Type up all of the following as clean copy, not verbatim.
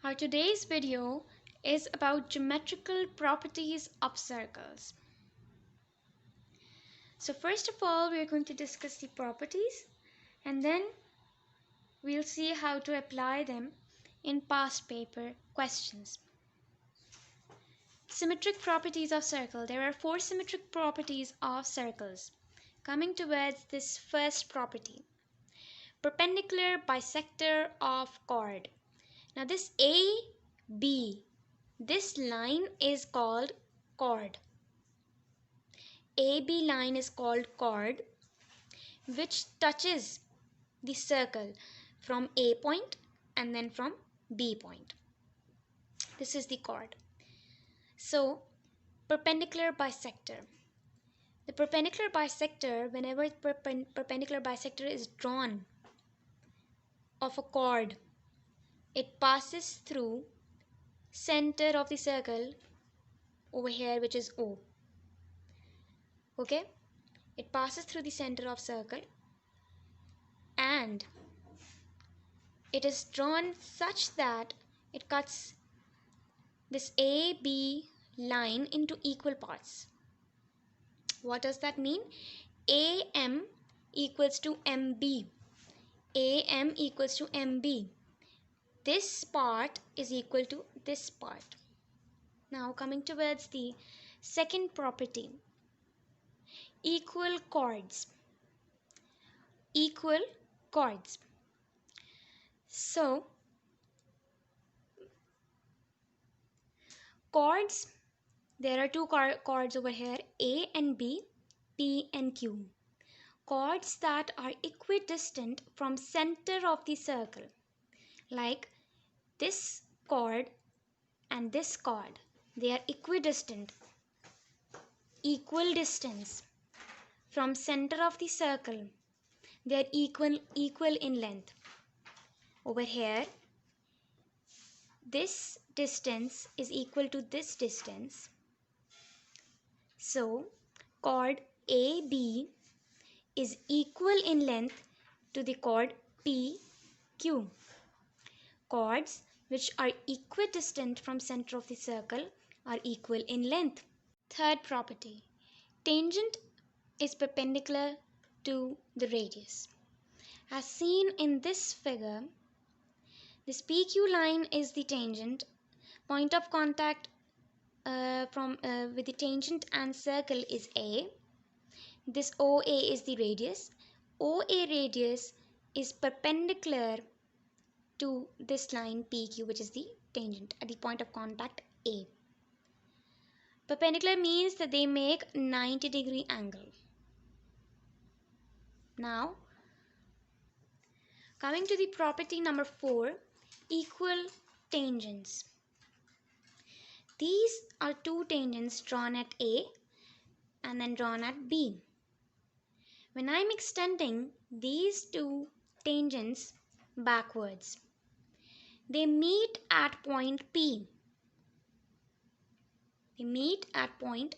Our today's video is about geometrical properties of circles. So first of all, we are going to discuss the properties and then we'll see how to apply them in past paper questions. Symmetric properties of circle. There are 4 symmetric properties of circles. Coming towards this first property, perpendicular bisector of chord. Now this AB, this line is called chord. AB line is called chord, which touches the circle from A point and then from B point. This is the chord. So perpendicular bisector. The perpendicular bisector, whenever perpendicular bisector is drawn of a chord, it passes through center of the circle over here, which is O. Okay, it passes through the center of circle and it is drawn such that it cuts this AB line into equal parts. What does that mean? AM equals to MB. AM equals to MB. This part is equal to this part. Now coming towards the second property, equal chords. Equal chords. So chords, there are 2 chords over here, A and B, P and Q. Chords that are equidistant from center of the circle, like this chord and this chord, they are equidistant, equal distance from center of the circle. They are equal in length. Over here, this distance is equal to this distance. So chord AB is equal in length to the chord PQ. Chords which are equidistant from center of the circle are equal in length. Third property, tangent is perpendicular to the radius. As seen in this figure, this PQ line is the tangent. Point of contact with the tangent and circle is A. This OA is the radius. OA radius is perpendicular to this line PQ, which is the tangent at the point of contact A. Perpendicular means that they make 90-degree angle. Now, coming to the property number 4, equal tangents. These are 2 tangents drawn at A and then drawn at B. When I am extending these 2 tangents backwards, they meet at point P. They meet at point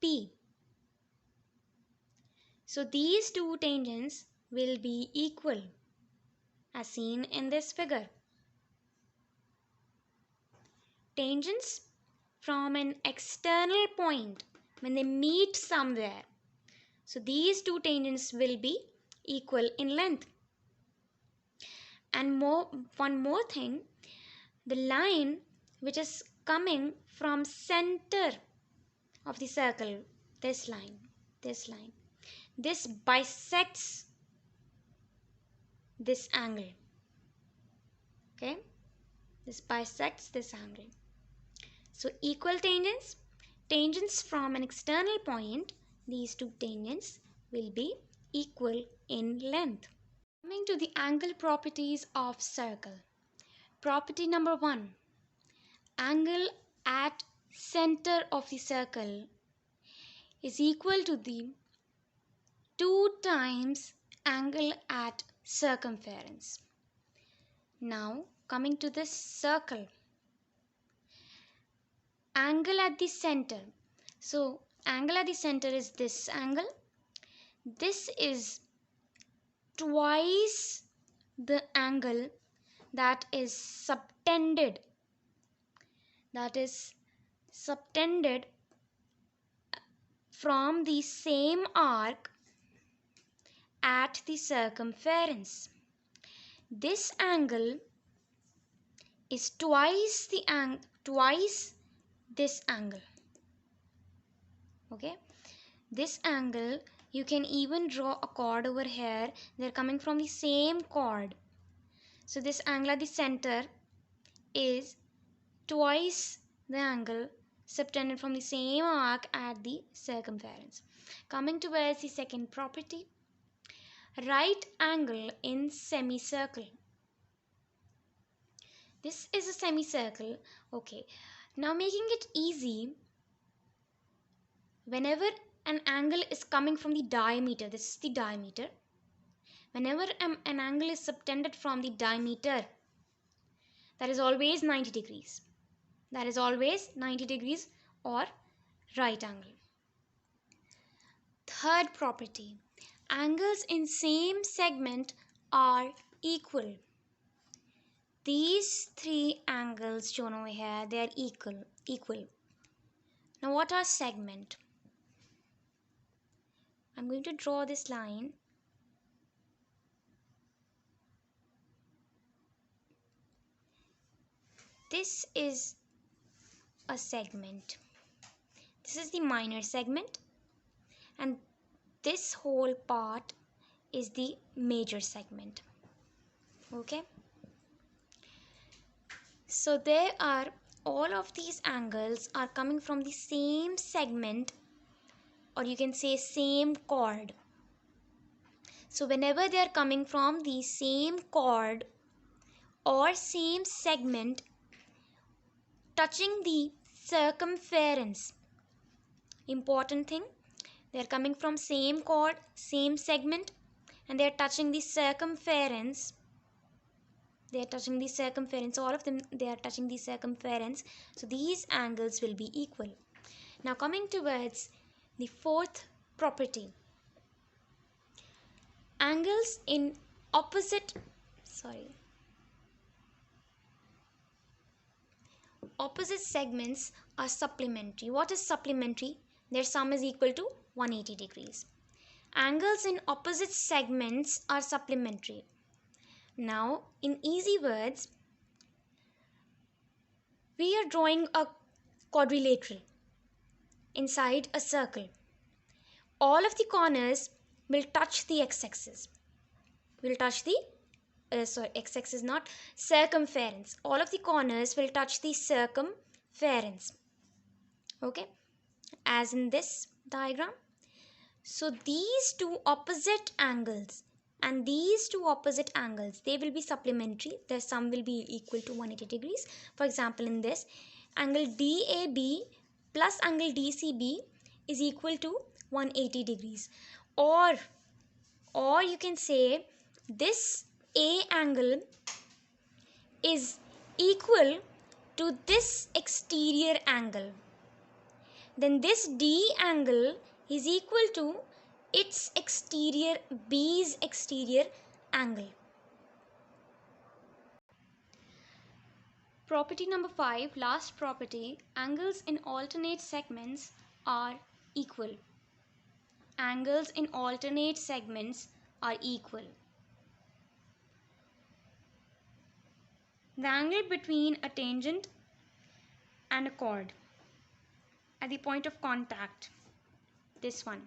P. So these 2 tangents will be equal, as seen in this figure. Tangents from an external point, when they meet somewhere, so these 2 tangents will be equal in length. And one more thing, the line which is coming from center of the circle, this line, this bisects this angle. Okay, this bisects this angle. So equal tangents, tangents from an external point, these 2 tangents will be equal in length. Coming to the angle properties of circle. Property number 1, angle at center of the circle is equal to the 2 times angle at circumference. Now coming to this circle, angle at the center. So angle at the center is this angle. This is twice the angle that is subtended that is subtended from the same arc at the circumference. This angle is twice this angle. Okay, this angle, you can even draw a chord over here. They're coming from the same chord. So this angle at the center is twice the angle subtended from the same arc at the circumference. Coming towards the second property, right angle in semicircle. This is a semicircle. Okay, now making it easy, whenever an angle is coming from the diameter, this is the diameter, whenever an angle is subtended from the diameter, that is always 90 degrees. That is always 90 degrees or right angle. Third property, angles in same segment are equal. These three angles shown over here, they are equal. Now what are segment? I'm going to draw this line. This is a segment. This is the minor segment, and this whole part is the major segment. Okay, so there are all of these angles are coming from the same segment, or you can say same chord. So whenever they are coming from the same chord or same segment touching the circumference, important thing, they are coming from same chord, same segment, and they are touching the circumference. They are touching the circumference, all of them, they are touching the circumference. So these angles will be equal. Now coming towards the fourth property, angles in opposite segments are supplementary. What is supplementary? Their sum is equal to 180 degrees. Angles in opposite segments are supplementary. Now, in easy words, we are drawing a quadrilateral inside a circle. All of the corners will touch the x-axis. Will touch the x-axis, not circumference. All of the corners will touch the circumference. Okay, as in this diagram. So these two opposite angles and these two opposite angles, they will be supplementary. Their sum will be equal to 180 degrees. For example, in this, angle DAB plus angle DCB is equal to 180 degrees. Or you can say this A angle is equal to this exterior angle. Then this D angle is equal to its exterior, B's exterior angle. Property number 5, last property, angles in alternate segments are equal. Angles in alternate segments are equal. The angle between a tangent and a chord at the point of contact, this one,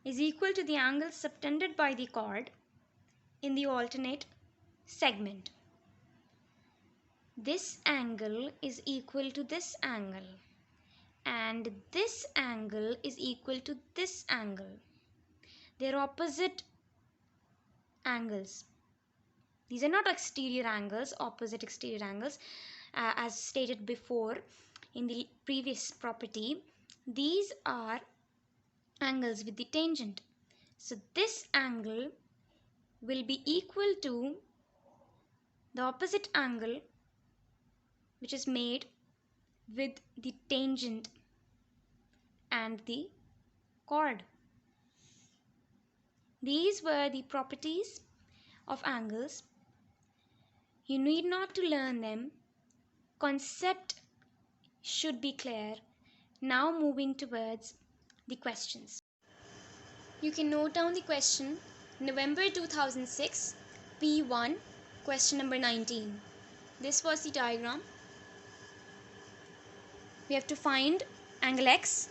is equal to the angle subtended by the chord in the alternate segment. This angle is equal to this angle, and this angle is equal to this angle. They are opposite angles. These are not exterior angles, opposite exterior angles. As stated before in the previous property, these are angles with the tangent. So this angle will be equal to the opposite angle which is made with the tangent and the chord. These were the properties of angles. You need not to learn them. concept should be clear. Now moving towards the questions. You can note down the question, November 2006, P1, question number 19. This was the diagram. We have to find angle X,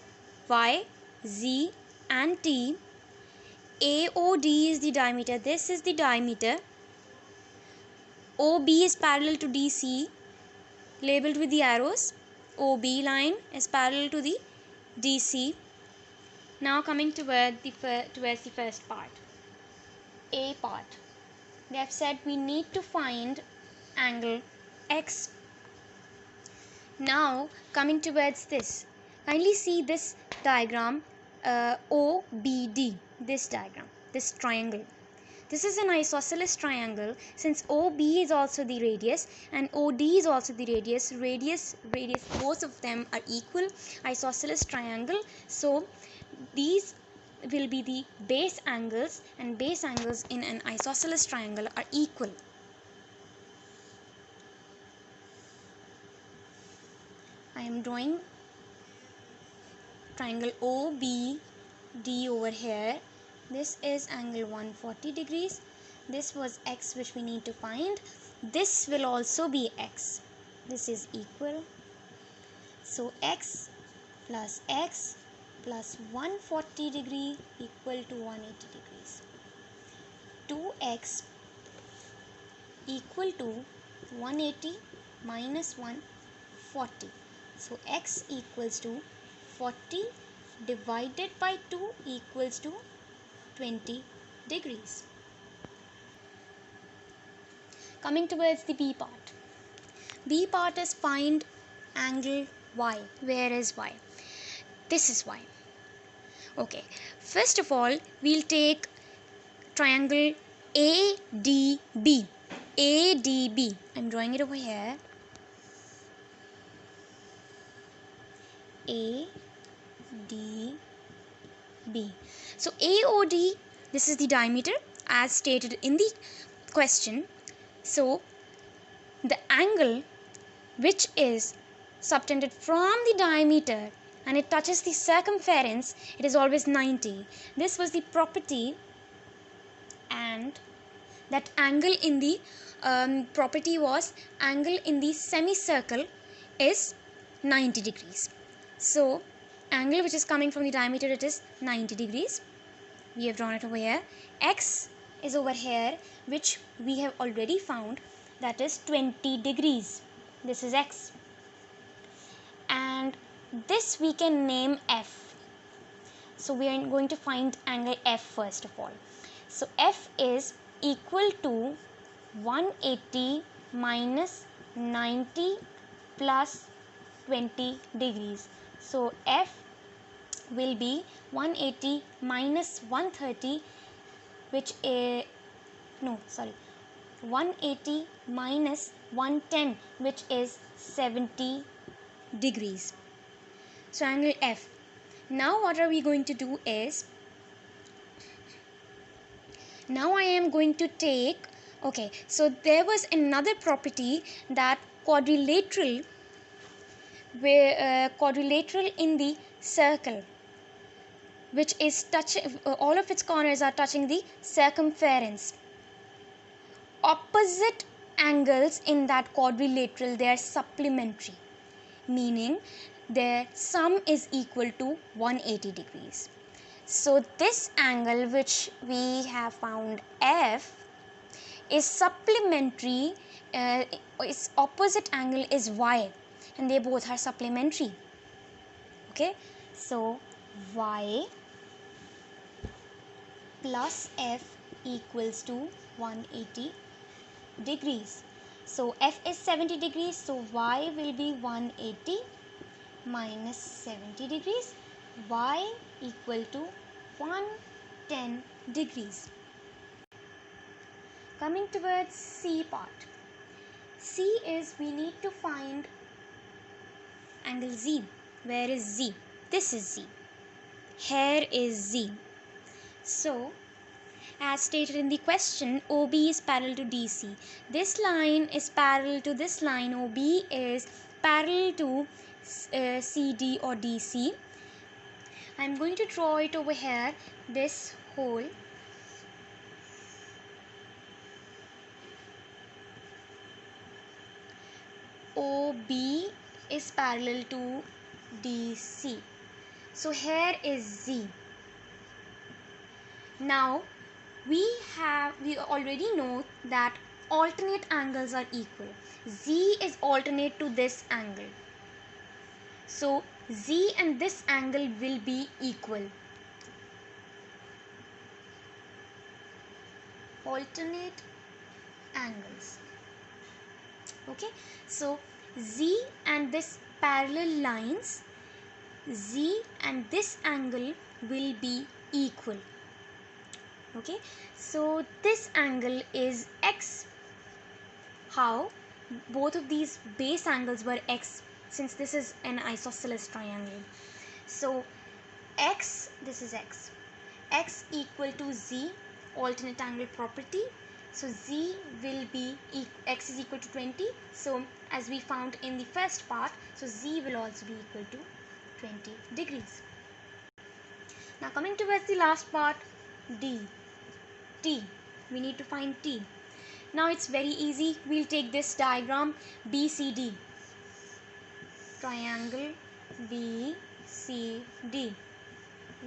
Y, Z and T. AOD is the diameter. This is the diameter. OB is parallel to DC, labeled with the arrows. OB line is parallel to the DC. Now coming towards the first part, A part. They have said we need to find angle X. Now coming towards this, kindly see this diagram, OBD, this diagram, this triangle. This is an isosceles triangle. Since OB is also the radius and OD is also the radius, both of them are equal, isosceles triangle. So these will be the base angles, and base angles in an isosceles triangle are equal. I am drawing triangle OBD over here. This is angle 140 degrees. This was X which we need to find. This will also be X. This is equal. So X plus 140 degree equal to 180 degrees. 2X equal to 180 minus 140. So X equals to 40 divided by 2 equals to 20 degrees. Coming towards the B part. B part is find angle Y. Where is Y? This is Y. Okay. First of all, we'll take triangle ADB. ADB. I'm drawing it over here. ADB. So AOD, this is the diameter as stated in the question. So the angle which is subtended from the diameter and it touches the circumference, it is always 90. This was the property, and that angle in the property was angle in the semicircle is 90 degrees. So angle which is coming from the diameter, it is 90 degrees. We have drawn it over here. X is over here, which we have already found, that is 20 degrees. This is X. And this we can name F. So we are going to find angle F first of all. So F is equal to 180 minus 90 plus 20 degrees. So F will be 180 minus 130, which is 180 minus 110, which is 70 degrees. So angle F. Now what are we going to do is, now I am going to take, okay, so there was another property that quadrilateral in the circle, which is touching, all of its corners are touching the circumference. Opposite angles in that quadrilateral, they are supplementary, meaning their sum is equal to 180 degrees. So this angle which we have found F is supplementary, its opposite angle is Y, and they both are supplementary. Okay, so Y plus F equals to 180 degrees. So F is 70 degrees, so Y will be 180 minus 70 degrees. Y equal to 110 degrees. Coming towards C part. C is we need to find angle Z. Where is Z? This is Z. Here is Z. So As stated in the question, OB is parallel to DC. This line is parallel to this line. OB is parallel to CD or DC. I'm going to draw it over here, this hole. OB is parallel to DC. So here is Z. Now we already know that alternate angles are equal. Z is alternate to this angle. So Z and this angle will be equal. Alternate angles. Okay, so Z and this parallel lines, Z and this angle will be equal. Okay, so this angle is X. How? Both of these base angles were X, since this is an isosceles triangle. So X, this is X. X equal to Z, alternate angle property. So Z will be, X is equal to 20. So as we found in the first part, so Z will also be equal to 20 degrees. Now coming towards the last part, D. T. We need to find T. Now it's very easy. We'll take this diagram, BCD. Triangle BCD.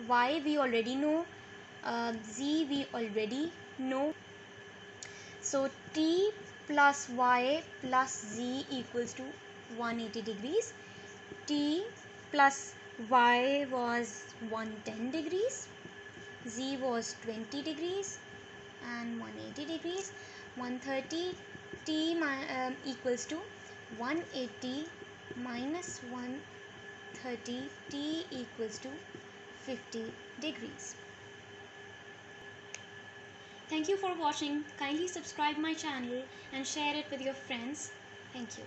Y we already know. Z we already know. So T plus Y plus Z equals to 180 degrees. T plus Y was 110 degrees. Z was 20 degrees and 180 degrees. 130. T equals to 180 minus 130. T equals to 50 degrees. Thank you for watching. Kindly subscribe my channel and share it with your friends. Thank you.